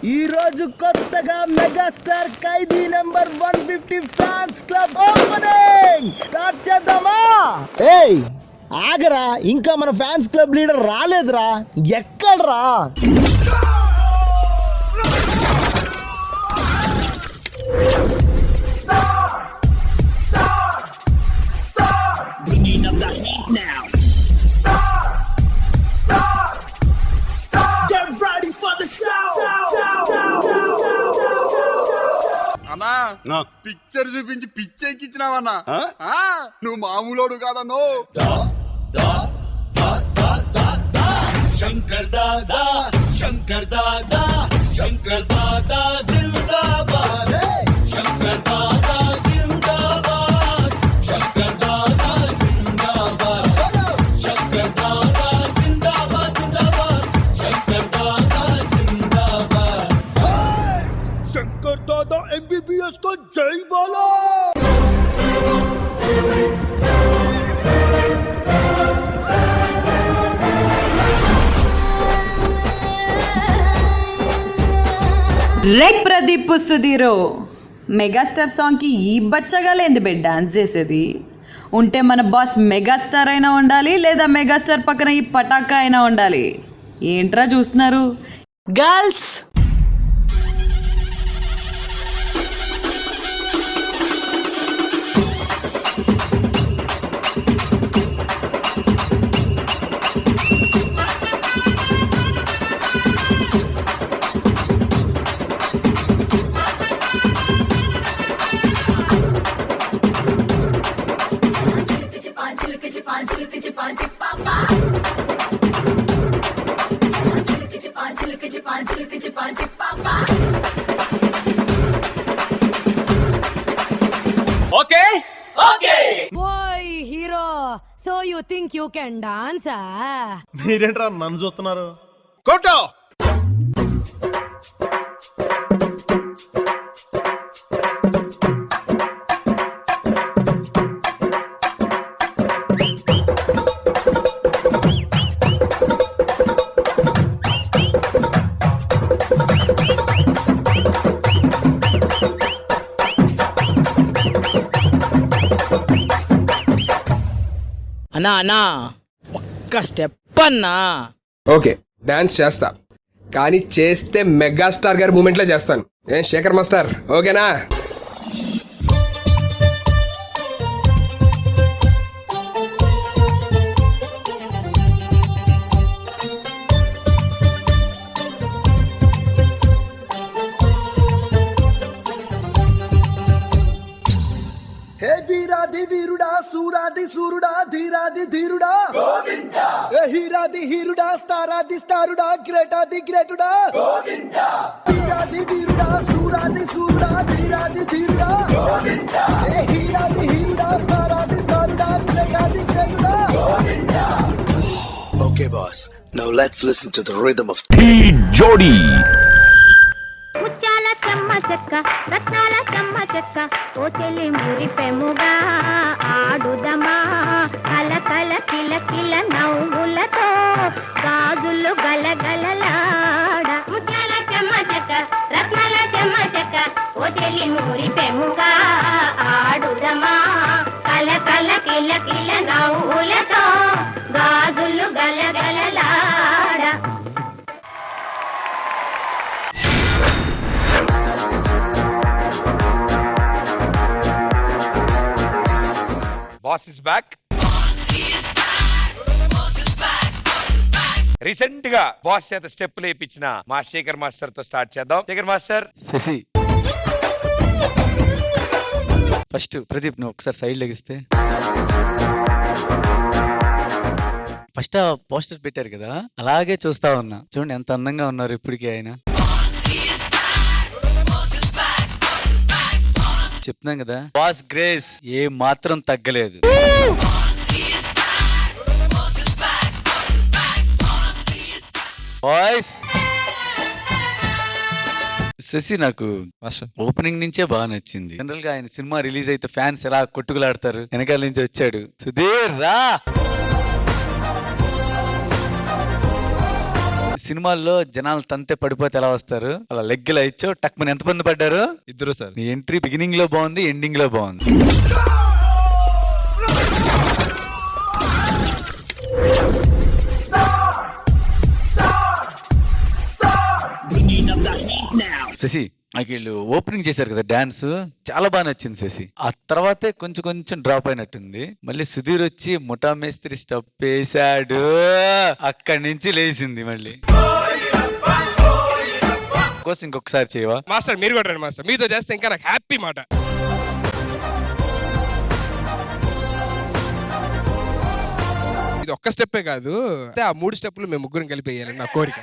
ఈ రోజు కొత్తగా megastar Khaidi number 150 fans club opening start చేద్దామా? ఏయ్ ఆగరా, ఇంకా మన ఫ్యాన్స్ క్లబ్ లీడర్ రాలేదురా. ఎక్కడ్రా? అన్నా పిక్చర్ చూపించి పిచ్చెక్కిచ్చినావన్నా. నువ్వు మామూలోడు కాదన్నో. శంకర్ దాదా శంకర్ దాదా శంకర్ దాదా జిందాబాద్ శంకర్ దాదా జిందాబాద్ శంకర్ దాదా జిందాబాద్ శంకర్ దాదా జిందాబాద్ జిందాబాద్ శంకర్ దాదా జిందాబాద్ శంకర్ దాదా ఎంబీబీఎస్ को जय बोलो. లైక్ ప్రదీప్ సుధీరో మెగాస్టార్ సాంగ్కి ఈ బచ్చగాలేంది బే డాన్స్ చేసేది? ఉంటే మన బాస్ మెగాస్టార్ అయినా ఉండాలి, లేదా మెగాస్టార్ పక్కన ఈ పటాకా అయినా ఉండాలి. ఏంట్రా చూస్తున్నారు గర్ల్స్? ఓకే ఓకే ఓయ్ hero, so you think you can dance? మీరేంట్రా నన్ను చూస్తున్నారు? కొట్టో. అన్నా అన్నా ఒక్క స్టెప్ అన్నా. ఓకే డాన్స్ చేస్తా, కానీ చేస్తే మెగాస్టార్ గారి మూమెంట్లో చేస్తాను. ఏం శేఖర్ మాస్టర్ ఓకేనా? హే వీరాది వీరుడా సూరాది సూరుడా ధీరాది ధీరుడా గోవిందా హే హీరాది హీరుడా స్టారాది స్టారుడా గ్రేటాది గ్రేటుడా గోవిందా వీరాది వీరుడా సూరాది సూరుడా ధీరాది ధీరుడా గోవిందా హే హీరాది హీరుడా స్టారాది స్టారుడా గ్రేటాది గ్రేటుడా Govinda. Okay boss, now let's listen to the rhythm of జోడీ. ముత్యాల చెమ్మ చెక్క రత్నాల చెమ్మ చెక్క ఓ చెల్లి మురిపెముగా ఆడుదమా కల కల కిల కిల నవ్వులతో గాజులు గలగలలాడ. ముత్యాల చెమ్మ చెక్క రత్నాల చెమ్మ చెక్క ఓ చెల్లి మురిపెముగా ఆడుదమా కల కల కిల కిల నవ్వులతో గాజులు గలగలలాడ. Boss is back. రీసెంట్ గా బాస్ చేత స్టెప్ లేపించిన మా శేఖర్ మాస్టర్ తో స్టార్ట్ చేద్దాం. శేఖర్ మాస్టర్. శశి ఫస్ట్ ప్రదీప్ నువ్వు ఒకసారి సైడ్ లెగిస్తే. ఫస్ట్ ఆ పోస్టర్ పెట్టారు కదా, అలాగే చూస్తా ఉన్నా. చూడండి ఎంత అందంగా ఉన్నారు ఇప్పటికీ ఆయన. చెప్తున్నాం కదా, బాస్ గ్రేస్ ఏ మాత్రం తగ్గలేదు. బాయ్స్ శశి నాకు ఓపెనింగ్ నుంచే బాగా నచ్చింది. జనరల్ గా ఆయన సినిమా రిలీజ్ అయితే ఫ్యాన్స్ ఎలా కొట్టుకులాడతారు, వెనకాల నుంచి వచ్చాడు. సుధీర్ రా. సినిమాల్లో జనాలు తంతే పడిపోతే ఎలా వస్తారు అలా లెగ్గిలా ఇచ్చావు టక్ మన ఎంతమంది పడ్డారు? ఇద్దరు సార్. నీ ఎంట్రీ బిగినింగ్ లో బాగుంది, ఎండింగ్ లో బాగుంది. శశి నాకు వీళ్ళు ఓపెనింగ్ చేశారు కదా డాన్స్, చాలా బాగా నచ్చింది శశి. ఆ తర్వాతే కొంచెం కొంచెం డ్రాప్ అయినట్టుంది. మళ్ళీ సుధీర్ వచ్చి ముఠా మేస్త్రి స్టెప్ వేసాడు, అక్కడి నుంచి లేచింది మళ్ళీ. కోసం ఇంకొకసారి చేయవా మాస్టర్? మీరు కూడా రండి మాస్టర్, మీతో చేస్తే ఇంకా నాకు హ్యాపీ మాట. ఇది ఒక్క స్టెప్పే కాదు, ఆ 3 స్టెప్పులు మేము ముగ్గురం కలిపి వేయాలని నా కోరిక.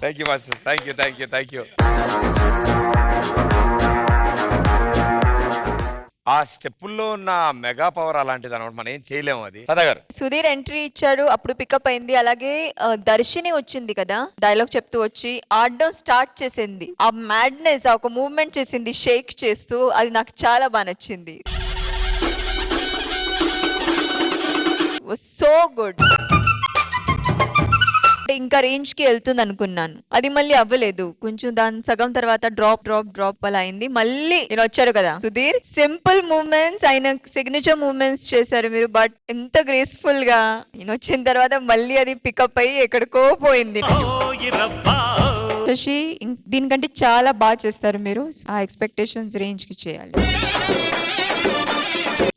Thank you master, thank you thank you thank you. ఆ స్టెప్పుల్లో ఉన్న మెగా పవర్ అలాంటిది అనమాట, మనం ఏం చేయలేము. అది సదాగారు సుధీర్ ఎంట్రీ ఇచ్చాడు, అప్పుడు పికప్ అయింది. అలాగే దర్శిని వచ్చింది కదా, డైలాగ్ చెప్తూ వచ్చి ఆడడం స్టార్ట్ చేసింది. ఆ మ్యాడ్నెస్, ఒక మూవ్మెంట్ చేసింది షేక్ చేస్తూ, అది నాకు చాలా బాగా నచ్చింది. So good. ఇంకా రేంజ్ కి వెళ్తుంది అనుకున్నాను, అది మళ్ళీ అవ్వలేదు. కొంచెం దాని సగం తర్వాత డ్రాప్ డ్రాప్ డ్రాప్ అలా అయింది. మళ్ళీ నేను వచ్చారు కదా సుధీర్, సింపుల్ మూవ్మెంట్స్, ఆయన సిగ్నేచర్ మూవ్మెంట్స్ చేశారు మీరు, బట్ ఎంత గ్రేస్ఫుల్ గా. నేను వచ్చిన తర్వాత మళ్ళీ అది పికప్ అయ్యి ఎక్కడికో పోయింది. శశి దీనికంటే చాలా బాగా చేస్తారు మీరు, ఆ ఎక్స్పెక్టేషన్స్ రేంజ్ కి చేయాలి.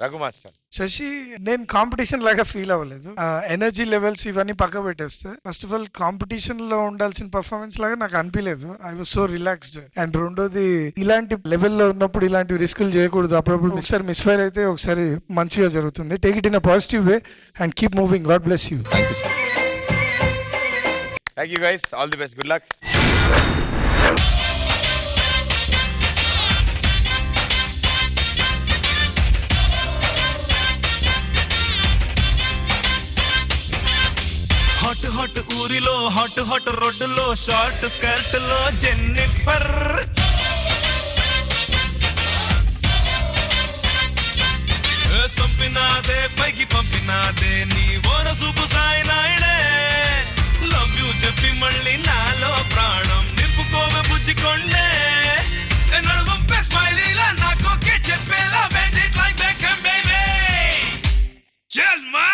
రఘు మాస్టర్. శశి, నేను కాంపిటీషన్ లాగా ఫీల్ అవ్వలేదు. ఎనర్జీ లెవెల్స్ ఇవన్నీ పక్క పెట్టేస్తే, ఫస్ట్ ఆఫ్ ఆల్ కాంపిటీషన్ లో ఉండాల్సిన పర్ఫార్మెన్స్ లాగా నాకు అనిపించలేదు. I was so relaxed. And రెండోది, ఇలాంటి లెవెల్లో ఉన్నప్పుడు ఇలాంటి రిస్కులు చేయకూడదు. అప్పుడప్పుడు ఒకసారి మిస్ఫైర్ అయితే ఒకసారి మంచిగా జరుగుతుంది. Take it in a positive way and keep moving. God bless you. Thank you sir. Thank you guys, all the best, good luck. Hot hot ఊరిలో హాట్ హాట్ రోడ్డులో షార్ట్ స్కర్ట్ లో జెన్నిఫర్, సంపినాదే పైకి పంపినాదే నీ ఓన సూపు సాయి నాయుడే. లవ్ యూ చెప్పి మళ్ళీ నాలో ప్రాణం నింపుకోవే బుజ్జికొండే. నడువంపే స్మైలీలా నాకోకే చెప్పేలా bend it like Beckham baby. చల్ మా